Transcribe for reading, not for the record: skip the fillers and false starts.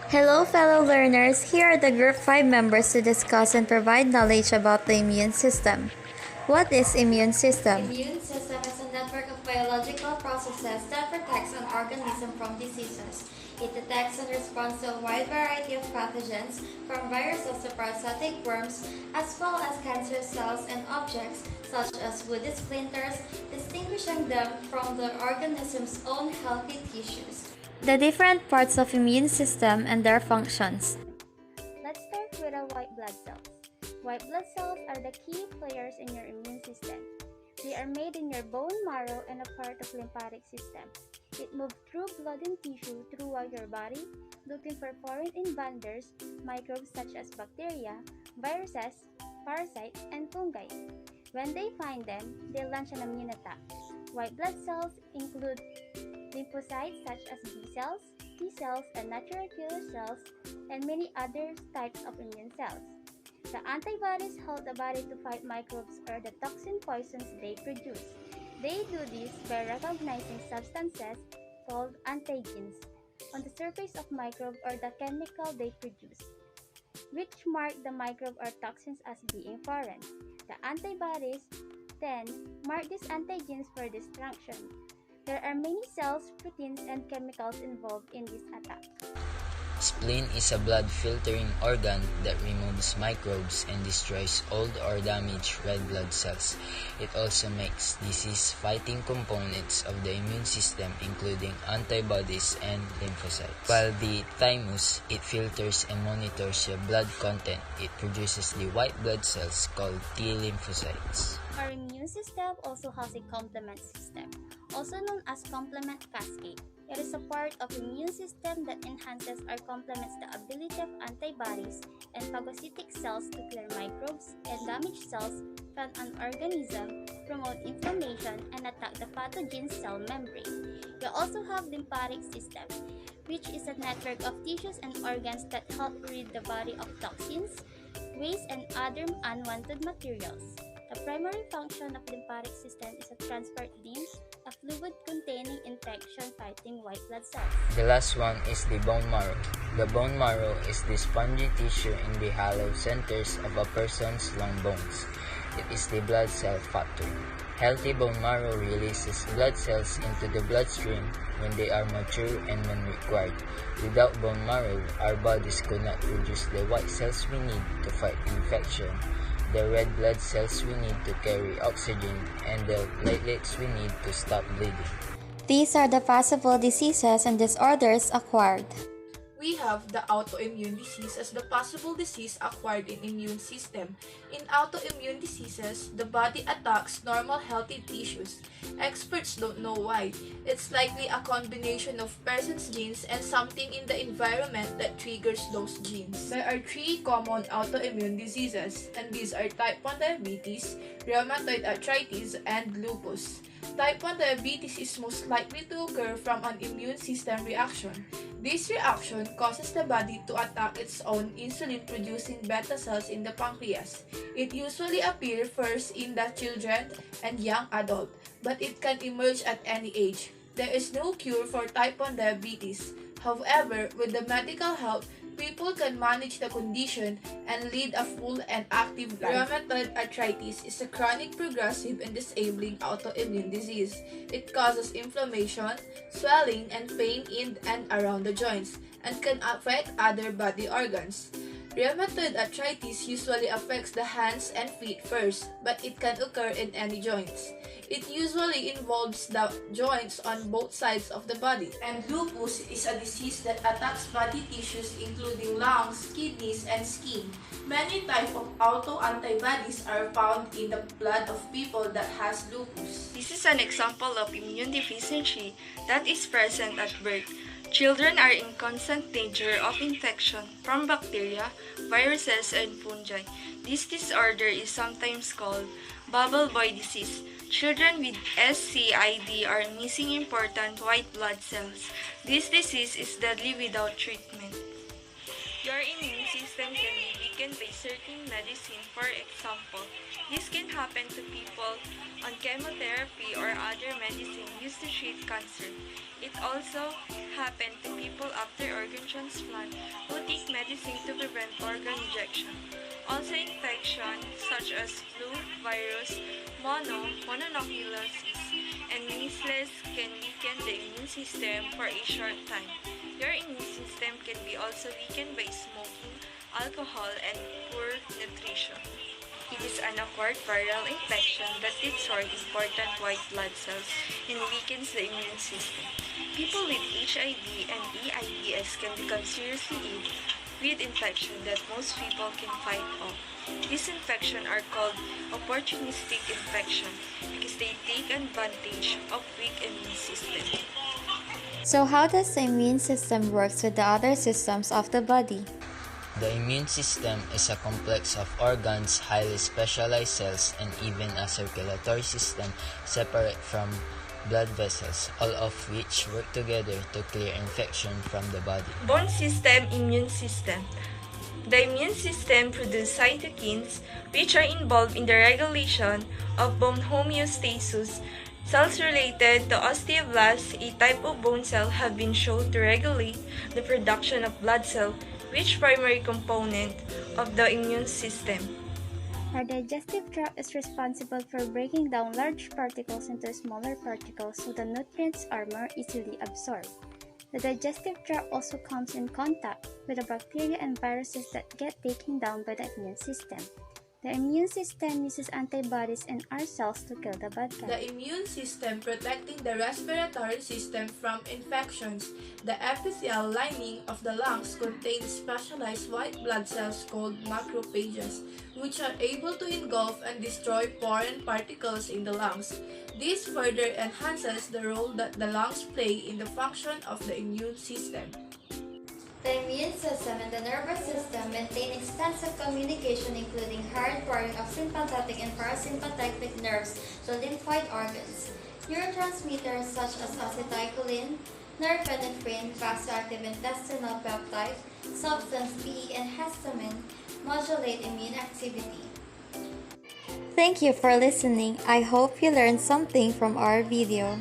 Hello fellow learners, here are the Group 5 members to discuss and provide knowledge about the immune system. What is immune system? Immune system is a network of biological processes that protects an organism from diseases. It detects and responds to a wide variety of pathogens, from viruses to parasitic worms, as well as cancerous cells and objects, such as woody splinters, distinguishing them from the organism's own healthy tissues. The different parts of immune system and their functions. Let's start with our white blood cells. White blood cells are the key players in your immune system. They are made in your bone marrow and a part of lymphatic system. It moves through blood and tissue throughout your body, looking for foreign invaders, microbes such as bacteria, viruses, parasites, and fungi. When they find them, they launch an immune attack. White blood cells include lymphocytes such as B cells, T cells, and natural killer cells, and many other types of immune cells. The antibodies help the body to fight microbes or the toxin poisons they produce. They do this by recognizing substances called antigens on the surface of microbe or the chemical they produce, which mark the microbe or toxins as being foreign. The antibodies then mark these antigens for destruction. There are many cells, proteins, and chemicals involved in this attack. Spleen is a blood filtering organ that removes microbes and destroys old or damaged red blood cells. It also makes disease-fighting components of the immune system, including antibodies and lymphocytes. While the thymus, it filters and monitors your blood content. It produces the white blood cells called T lymphocytes. Our immune system also has a complement system, also known as complement cascade. It is a part of the immune system that enhances or complements the ability of antibodies and phagocytic cells to clear microbes and damaged cells from an organism, promote inflammation, and attack the pathogen cell membrane. We also have lymphatic system, which is a network of tissues and organs that help rid the body of toxins, waste, and other unwanted materials. The primary function of lymphatic system is to transport lymph, a fluid containing infection-fighting white blood cells. The last one is the bone marrow. The bone marrow is the spongy tissue in the hollow centers of a person's long bones. It is the blood cell factory. Healthy bone marrow releases blood cells into the bloodstream when they are mature and when required. Without bone marrow, our bodies could not produce the white cells we need to fight infection, the red blood cells we need to carry oxygen, and the platelets we need to stop bleeding. These are the possible diseases and disorders acquired. We have the autoimmune disease as the possible disease acquired in immune system. In autoimmune diseases, the body attacks normal healthy tissues. Experts don't know why. It's likely a combination of person's genes and something in the environment that triggers those genes. There are 3 common autoimmune diseases, and these are type 1 diabetes, rheumatoid arthritis, and lupus. Type 1 diabetes is most likely to occur from an immune system reaction. This reaction causes the body to attack its own insulin-producing beta cells in the pancreas. It usually appears first in the children and young adult, but it can emerge at any age. There is no cure for type 1 diabetes. However, with the medical help, people can manage the condition and lead a full and active life. Rheumatoid arthritis is a chronic, progressive, and disabling autoimmune disease. It causes inflammation, swelling, and pain in and around the joints, and can affect other body organs. Rheumatoid arthritis usually affects the hands and feet first, but it can occur in any joints. It usually involves the joints on both sides of the body. And lupus is a disease that attacks body tissues including lungs, kidneys, and skin. Many types of autoantibodies are found in the blood of people that has lupus. This is an example of immune deficiency that is present at birth. Children are in constant danger of infection from bacteria, viruses, and fungi. This disorder is sometimes called bubble boy disease. Children with SCID are missing important white blood cells. This disease is deadly without treatment. Your immune system can be weakened by certain medicine. For example, this can happen to people on chemotherapy or other medicine used to treat cancer. It also happens to people after organ transplant who take medicine to prevent organ rejection. Also, infection such as flu, virus, mononucleosis, and measles can weaken the immune system for a short time. Your immune system can be also weakened by smoking, alcohol, and poor nutrition. It is an acquired viral infection that destroys important white blood cells and weakens the immune system. People with HIV and AIDS can become seriously ill with infection that most people can fight off. These infections are called opportunistic infection because they take advantage of weak immune system. So how does the immune system works with the other systems of the body? The immune system is a complex of organs, highly specialized cells, and even a circulatory system separate from blood vessels, all of which work together to clear infection from the body. Bone system, immune system. The immune system produces cytokines which are involved in the regulation of bone homeostasis. Cells related to osteoblasts, a type of bone cell, have been shown to regulate the production of blood cells, which primary component of the immune system. Our digestive tract is responsible for breaking down large particles into smaller particles so the nutrients are more easily absorbed. The digestive tract also comes in contact with the bacteria and viruses that get taken down by the immune system. The immune system uses antibodies in our cells to kill the bad guys. The immune system protecting the respiratory system from infections. The epithelial lining of the lungs contains specialized white blood cells called macrophages, which are able to engulf and destroy foreign particles in the lungs. This further enhances the role that the lungs play in the function of the immune system. The immune system and the nervous system maintain extensive communication, including hardwiring of sympathetic and parasympathetic nerves to lymphoid organs. Neurotransmitters such as acetylcholine, norepinephrine, vasoactive intestinal peptide, substance P, and histamine modulate immune activity. Thank you for listening. I hope you learned something from our video.